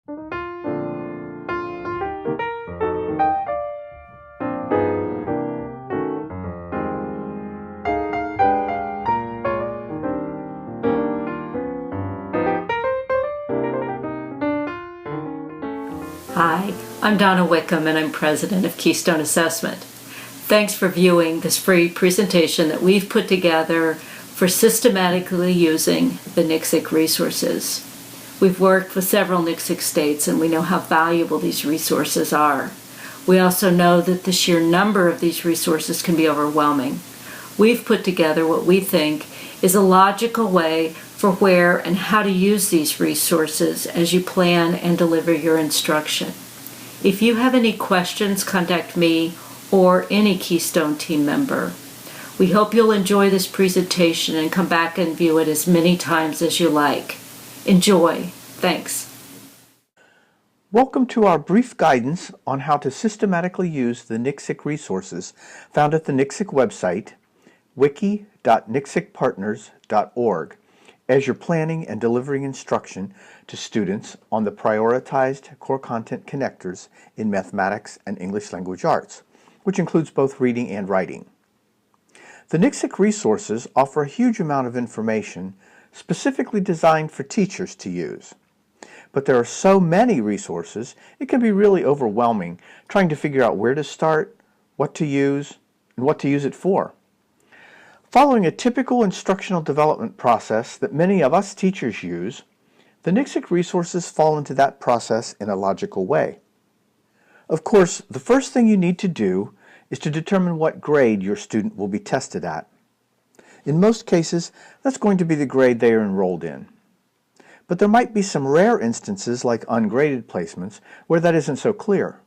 Hi, I'm Donna Wickham and I'm president of Keystone Assessment. Thanks for viewing this free presentation that we've put together for systematically using the NCSC resources. We've worked with several NCSC states and we know how valuable these resources are. We also know that the sheer number of these resources can be overwhelming. We've put together what we think is a logical way for where and how to use these resources as you plan and deliver your instruction. If you have any questions, contact me or any Keystone team member. We hope you'll enjoy this presentation and come back and view it as many times as you like. Enjoy. Thanks. Welcome to our brief guidance on how to systematically use the NCSC resources found at the NCSC website, wiki.ncscpartners.org, as you're planning and delivering instruction to students on the prioritized core content connectors in mathematics and English language arts, which includes both reading and writing. The NCSC resources offer a huge amount of information specifically designed for teachers to use. But there are so many resources, it can be really overwhelming trying to figure out where to start, what to use, and what to use it for. Following a typical instructional development process that many of us teachers use, the NCSC resources fall into that process in a logical way. Of course, the first thing you need to do is to determine what grade your student will be tested at. In most cases, that's going to be the grade they are enrolled in. But there might be some rare instances like ungraded placements where that isn't so clear.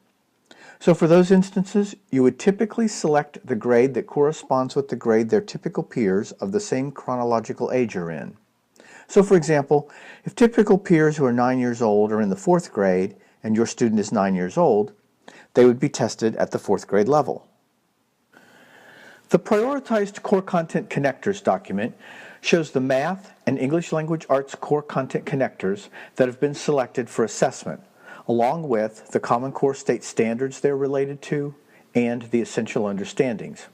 So for those instances, you would typically select the grade that corresponds with the grade their typical peers of the same chronological age are in. So for example, if typical peers who are 9 years old are in the 4th grade and your student is 9 years old, they would be tested at the 4th grade level. The Prioritized Core Content Connectors document shows the Math and English Language Arts core content connectors that have been selected for assessment, along with the Common Core State standards they're related to and the essential understandings.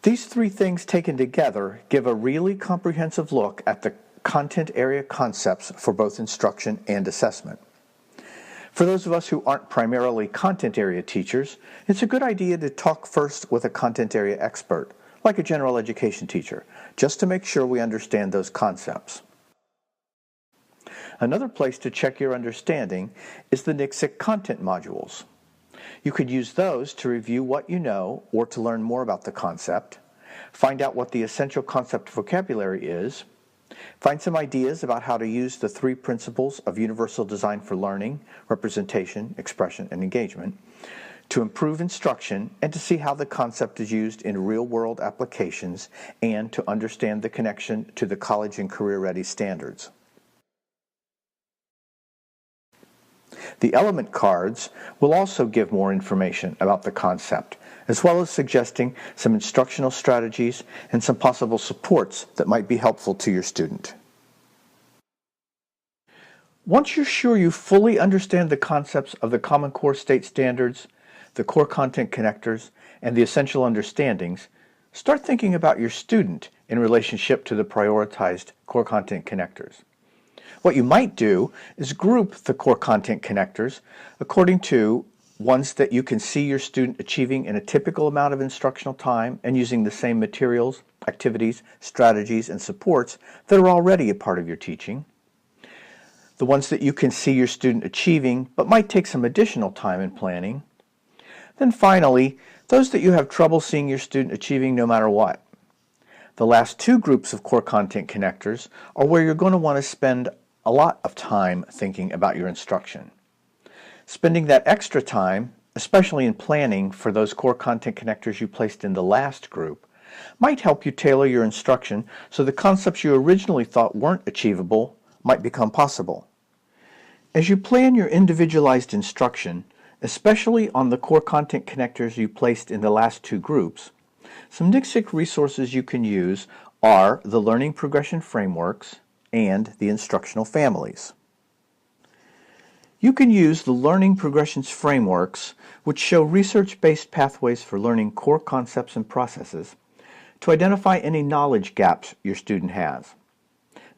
These three things taken together give a really comprehensive look at the content area concepts for both instruction and assessment. For those of us who aren't primarily content area teachers, it's a good idea to talk first with a content area expert, like a general education teacher, just to make sure we understand those concepts. Another place to check your understanding is the NCSC content modules. You could use those to review what you know or to learn more about the concept, find out what the essential concept vocabulary is, find some ideas about how to use the 3 principles of universal design for learning, representation, expression, and engagement, to improve instruction and to see how the concept is used in real-world applications and to understand the connection to the college and career-ready standards. The element cards will also give more information about the concept, as well as suggesting some instructional strategies and some possible supports that might be helpful to your student. Once you're sure you fully understand the concepts of the Common Core State standards, the core content connectors, and the essential understandings, start thinking about your student in relationship to the prioritized core content connectors. What you might do is group the core content connectors according to ones that you can see your student achieving in a typical amount of instructional time and using the same materials, activities, strategies, and supports that are already a part of your teaching. The ones that you can see your student achieving but might take some additional time in planning. Then finally, those that you have trouble seeing your student achieving no matter what. The last 2 groups of core content connectors are where you're going to want to spend a lot of time thinking about your instruction. Spending that extra time, especially in planning for those core content connectors you placed in the last group, might help you tailor your instruction so the concepts you originally thought weren't achievable might become possible. As you plan your individualized instruction, especially on the core content connectors you placed in the last 2 groups, some NCSC resources you can use are the Learning Progression Frameworks and the Instructional Families. You can use the Learning Progressions frameworks, which show research-based pathways for learning core concepts and processes, to identify any knowledge gaps your student has.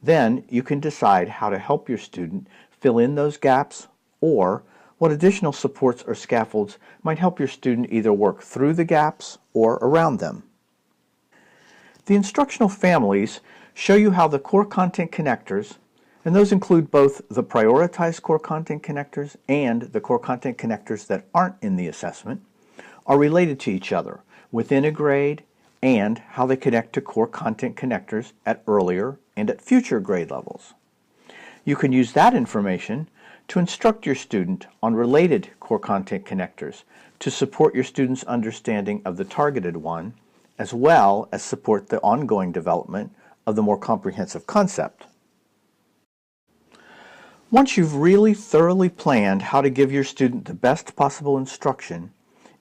Then you can decide how to help your student fill in those gaps, or what additional supports or scaffolds might help your student either work through the gaps or around them. The instructional families show you how the core content connectors, and those include both the prioritized core content connectors and the core content connectors that aren't in the assessment, are related to each other within a grade, and how they connect to core content connectors at earlier and at future grade levels. You can use that information to instruct your student on related core content connectors to support your student's understanding of the targeted one, as well as support the ongoing development of the more comprehensive concept. Once you've really thoroughly planned how to give your student the best possible instruction,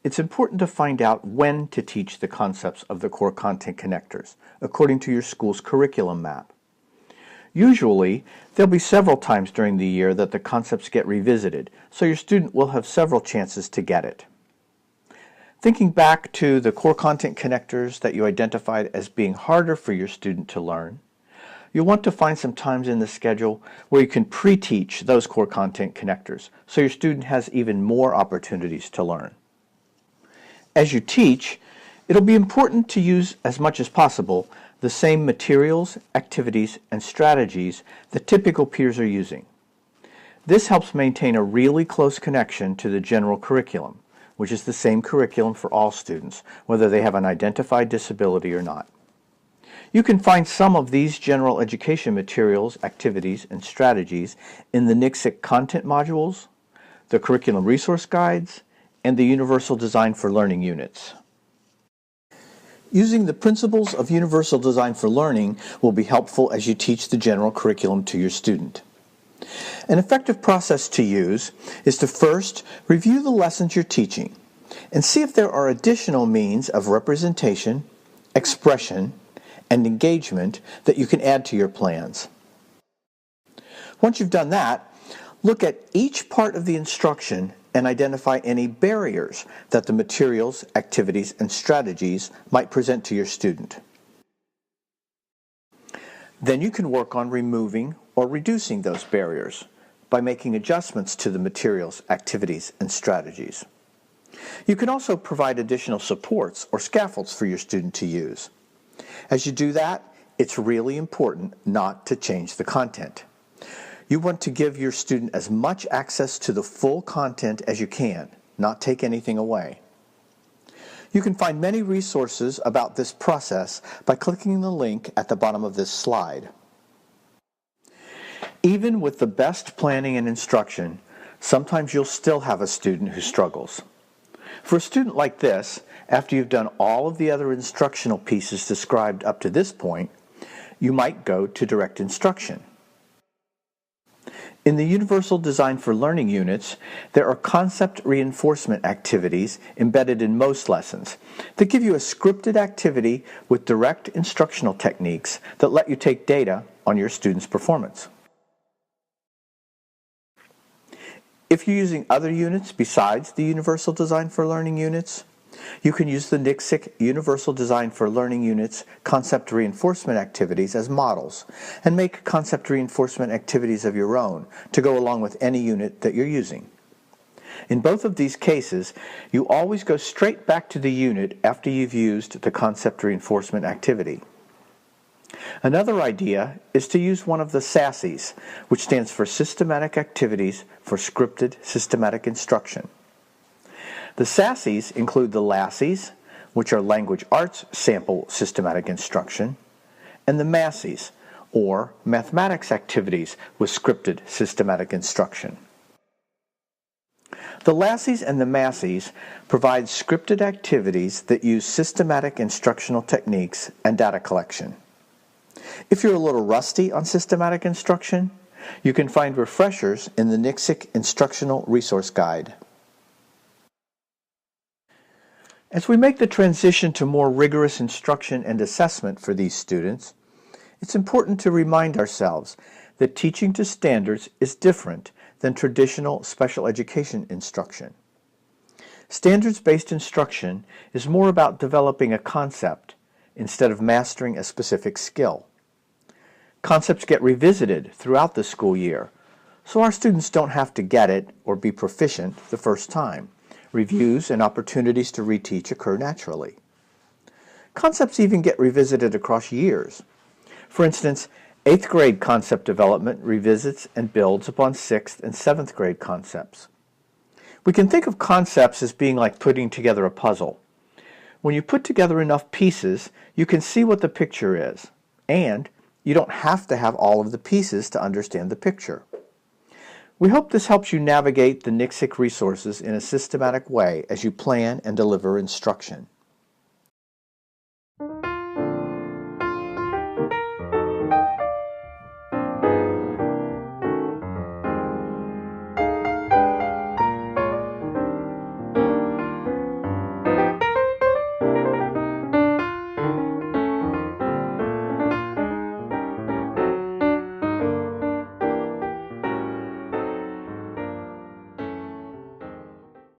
it's important to find out when to teach the concepts of the core content connectors, according to your school's curriculum map. Usually, there'll be several times during the year that the concepts get revisited, so your student will have several chances to get it. Thinking back to the core content connectors that you identified as being harder for your student to learn, you'll want to find some times in the schedule where you can pre-teach those core content connectors, so your student has even more opportunities to learn. As you teach, it'll be important to use as much as possible the same materials, activities, and strategies that typical peers are using. This helps maintain a really close connection to the general curriculum, which is the same curriculum for all students, whether they have an identified disability or not. You can find some of these general education materials, activities, and strategies in the NCSC content modules, the curriculum resource guides, and the Universal Design for Learning units. Using the principles of Universal Design for Learning will be helpful as you teach the general curriculum to your student. An effective process to use is to first review the lessons you're teaching and see if there are additional means of representation, expression, and engagement that you can add to your plans. Once you've done that, look at each part of the instruction and identify any barriers that the materials, activities, and strategies might present to your student. Then you can work on removing or reducing those barriers by making adjustments to the materials, activities, and strategies. You can also provide additional supports or scaffolds for your student to use. As you do that, it's really important not to change the content. You want to give your student as much access to the full content as you can, not take anything away. You can find many resources about this process by clicking the link at the bottom of this slide. Even with the best planning and instruction, sometimes you'll still have a student who struggles. For a student like this, after you've done all of the other instructional pieces described up to this point, you might go to direct instruction. In the Universal Design for Learning units, there are concept reinforcement activities embedded in most lessons that give you a scripted activity with direct instructional techniques that let you take data on your student's performance. If you're using other units besides the Universal Design for Learning units, you can use the NCSC Universal Design for Learning units concept reinforcement activities as models and make concept reinforcement activities of your own to go along with any unit that you're using. In both of these cases, you always go straight back to the unit after you've used the concept reinforcement activity. Another idea is to use one of the CCCs, which stands for Systematic Activities for Scripted Systematic Instruction. The CCCs include the LASSIs, which are Language Arts Sample Systematic Instruction, and the MASSIs, or Mathematics Activities with Scripted Systematic Instruction. The LASSIs and the MASSIs provide scripted activities that use systematic instructional techniques and data collection. If you're a little rusty on systematic instruction, you can find refreshers in the NCSC Instructional Resource Guide. As we make the transition to more rigorous instruction and assessment for these students, it's important to remind ourselves that teaching to standards is different than traditional special education instruction. Standards-based instruction is more about developing a concept instead of mastering a specific skill. Concepts get revisited throughout the school year, so our students don't have to get it or be proficient the first time. Reviews and opportunities to reteach occur naturally. Concepts even get revisited across years. For instance, 8th grade concept development revisits and builds upon 6th and 7th grade concepts. We can think of concepts as being like putting together a puzzle. When you put together enough pieces, you can see what the picture is, and you don't have to have all of the pieces to understand the picture. We hope this helps you navigate the NCSIC resources in a systematic way as you plan and deliver instruction.